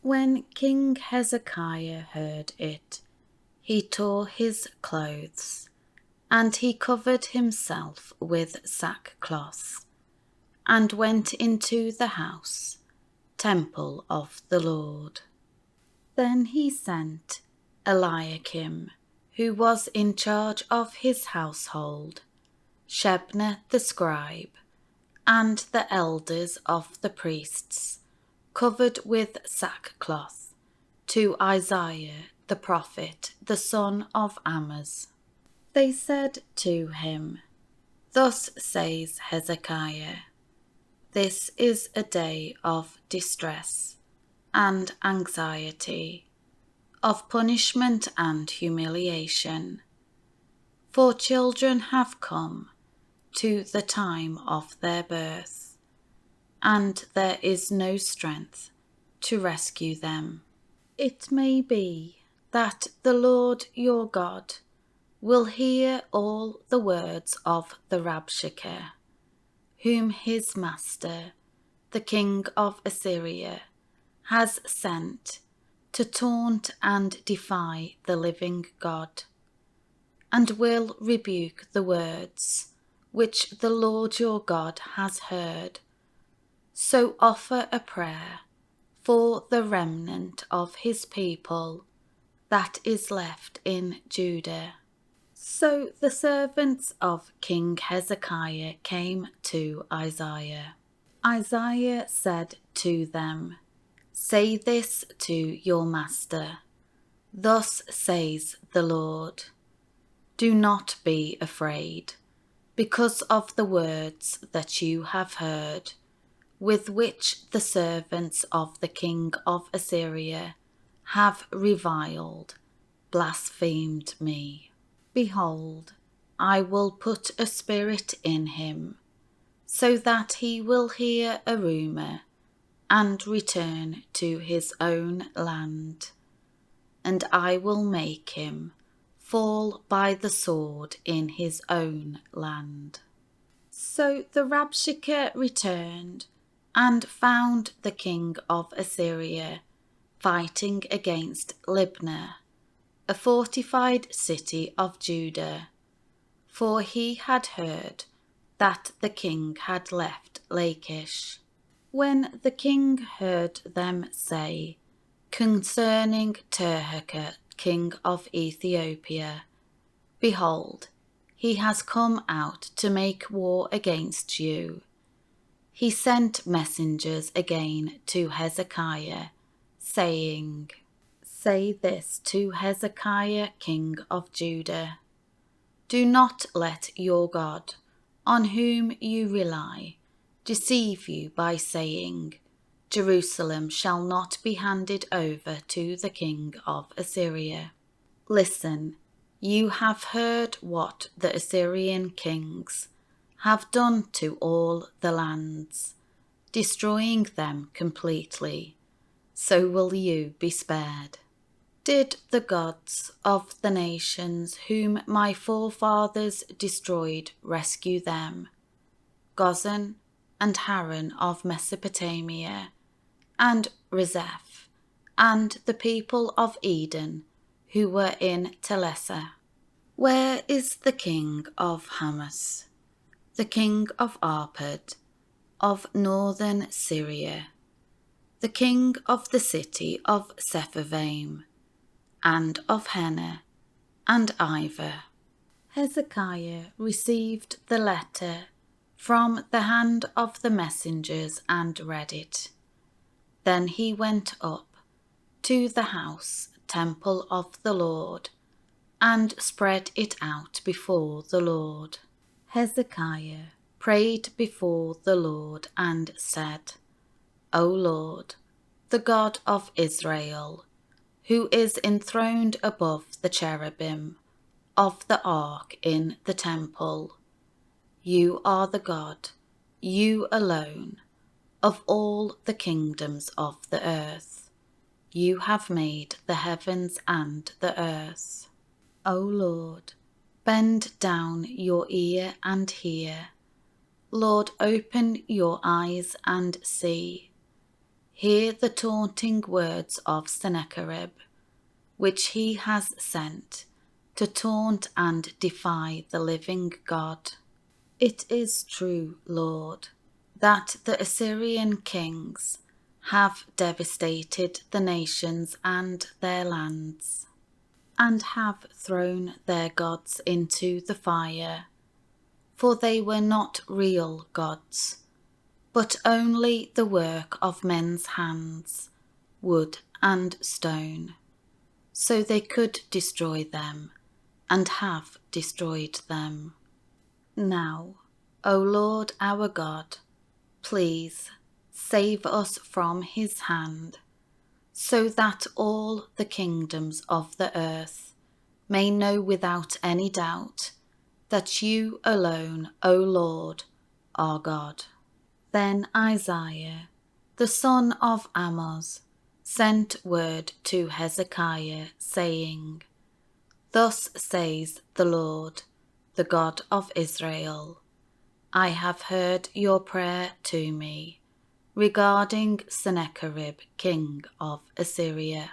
When King Hezekiah heard it, he tore his clothes, and he covered himself with sackcloth, and went into the house, temple of the Lord. Then he sent Eliakim, who was in charge of his household, Shebna the scribe, and the elders of the priests, covered with sackcloth, to Isaiah the prophet, the son of Amoz. They said to him, "Thus says Hezekiah, this is a day of distress and anxiety, of punishment and humiliation. For children have come to the time of their birth, and there is no strength to rescue them. It may be that the Lord your God will hear all the words of the Rabshakeh, whom his master, the king of Assyria, has sent to taunt and defy the living God, and will rebuke the words which the Lord your God has heard. So offer a prayer for the remnant of his people that is left in Judah." So the servants of King Hezekiah came to Isaiah. Isaiah said to them, "Say this to your master. Thus says the Lord, do not be afraid because of the words that you have heard, with which the servants of the king of Assyria have reviled, blasphemed me. Behold, I will put a spirit in him, so that he will hear a rumour and return to his own land, and I will make him fall by the sword in his own land." So the Rabshakeh returned and found the king of Assyria fighting against Libnah, a fortified city of Judah, for he had heard that the king had left Lachish. When the king heard them say concerning Tirhakah, king of Ethiopia, "Behold, he has come out to make war against you," he sent messengers again to Hezekiah, saying, "Say this to Hezekiah, king of Judah, do not let your God, on whom you rely, deceive you by saying, Jerusalem shall not be handed over to the king of Assyria. Listen, you have heard what the Assyrian kings have done to all the lands, destroying them completely. So will you be spared. Did the gods of the nations whom my forefathers destroyed rescue them? Gozan and Haran of Mesopotamia, and Rezeph, and the people of Eden who were in Telessa. Where is the king of Hamas, the king of Arpad, of northern Syria, the king of the city of Sepharvaim, and of Hena, and Ivor?" Hezekiah received the letter from the hand of the messengers and read it. Then he went up to the house, temple of the Lord, and spread it out before the Lord. Hezekiah prayed before the Lord and said, "O Lord, the God of Israel, who is enthroned above the cherubim of the ark in the temple, you are the God, you alone, of all the kingdoms of the earth. You have made the heavens and the earth. O Lord, bend down your ear and hear. Lord, open your eyes and see. hear the taunting words of Sennacherib, which he has sent to taunt and defy the living God. It is true, Lord, that the Assyrian kings have devastated the nations and their lands, and have thrown their gods into the fire, for they were not real gods, but only the work of men's hands, wood and stone. So they could destroy them, and have destroyed them. Now, O Lord our God, please save us from his hand, so that all the kingdoms of the earth may know without any doubt that you alone, O Lord, are God. Then Isaiah, the son of Amoz, sent word to Hezekiah, saying, Thus says the Lord, the God of Israel, I have heard your prayer to me regarding Sennacherib, king of Assyria.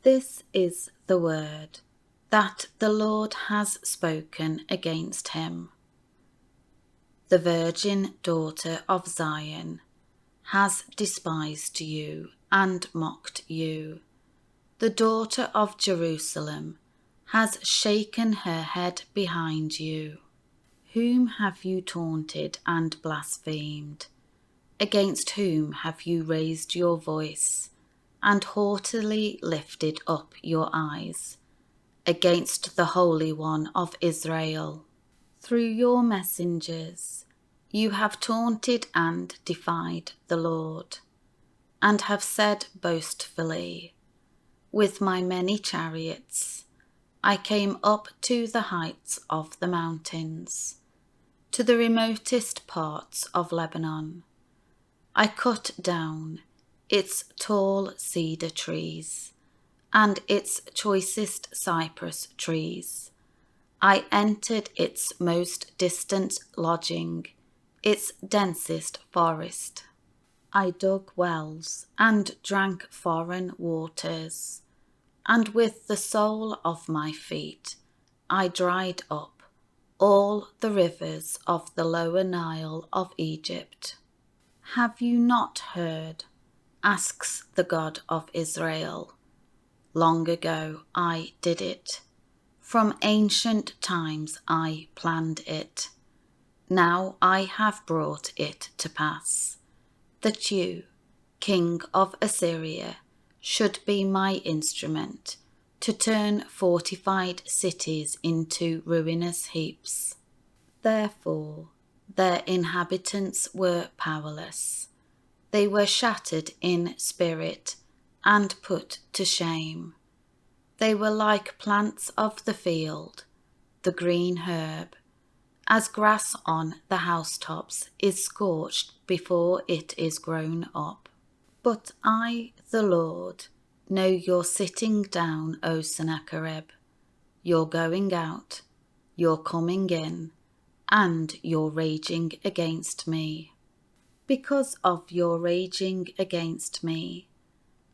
This is the word that the Lord has spoken against him. The virgin daughter of Zion has despised you and mocked you. The daughter of Jerusalem has shaken her head behind you. Whom have you taunted and blasphemed? Against whom have you raised your voice and haughtily lifted up your eyes? Against the Holy One of Israel. Through your messengers you have taunted and defied the Lord, and have said boastfully, With my many chariots I came up to the heights of the mountains, to the remotest parts of Lebanon. I cut down its tall cedar trees and its choicest cypress trees. I entered its most distant lodging, its densest forest. I dug wells and drank foreign waters, and with the sole of my feet I dried up all the rivers of the lower Nile of Egypt. Have you not heard? Asks the God of Israel. Long ago I did it. From ancient times I planned it. Now I have brought it to pass, that you, King of Assyria, should be my instrument to turn fortified cities into ruinous heaps. Therefore their inhabitants were powerless. They were shattered in spirit and put to shame. They were like plants of the field, the green herb, as grass on the housetops is scorched before it is grown up. But I, the Lord, know your sitting down, O Sennacherib, your going out, your coming in, and your raging against me. Because of your raging against me,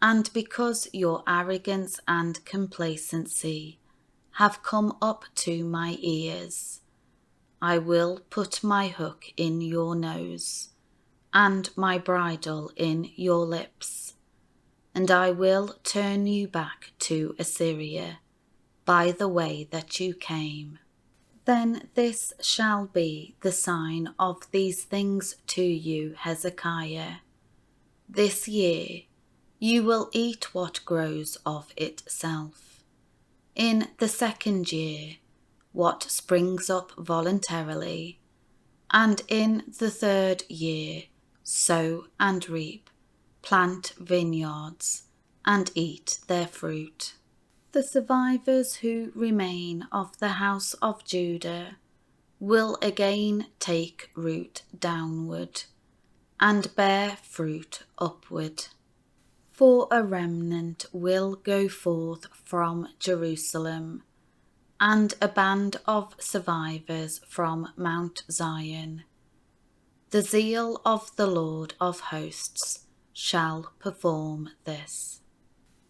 and because your arrogance and complacency have come up to my ears, I will put my hook in your nose, and my bridle in your lips, and I will turn you back to Assyria by the way that you came. Then this shall be the sign of these things to you, Hezekiah. This year you will eat what grows of itself. In the second year, what springs up voluntarily, and in the third year, sow and reap, plant vineyards, and eat their fruit. The survivors who remain of the house of Judah will again take root downward, and bear fruit upward. For a remnant will go forth from Jerusalem, and a band of survivors from Mount Zion. The zeal of the Lord of hosts shall perform this.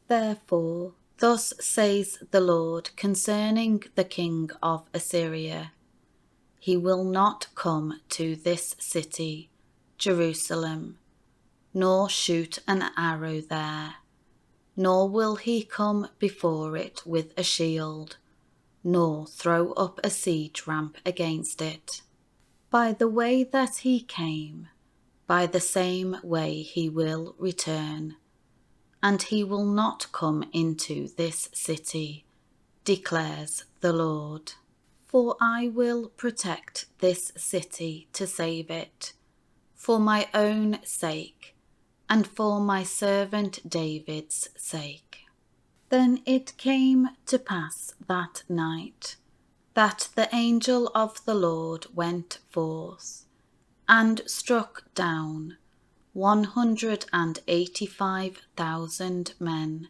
Therefore, thus says the Lord concerning the king of Assyria, he will not come to this city, Jerusalem, nor shoot an arrow there, nor will he come before it with a shield, nor throw up a siege ramp against it. By the way that he came, by the same way he will return, and he will not come into this city, declares the Lord. For I will protect this city to save it, for my own sake, and for my servant David's sake. Then it came to pass that night, that the angel of the Lord went forth, and struck down 185,000 men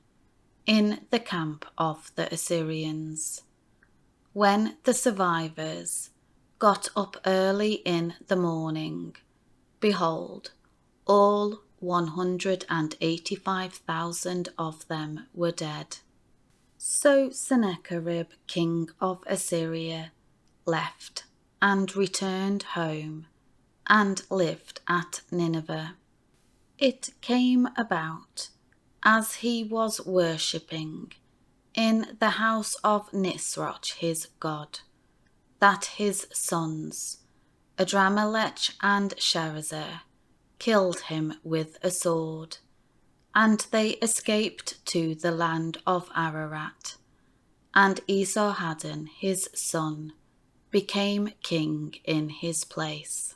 in the camp of the Assyrians. When the survivors got up early in the morning, behold, all 185,000 of them were dead. So Sennacherib, king of Assyria, left and returned home, and lived at Nineveh. It came about, as he was worshipping in the house of Nisroch his god, that his sons, Adramelech and Sharezer, killed him with a sword, and they escaped to the land of Ararat, and Esarhaddon his son became king in his place.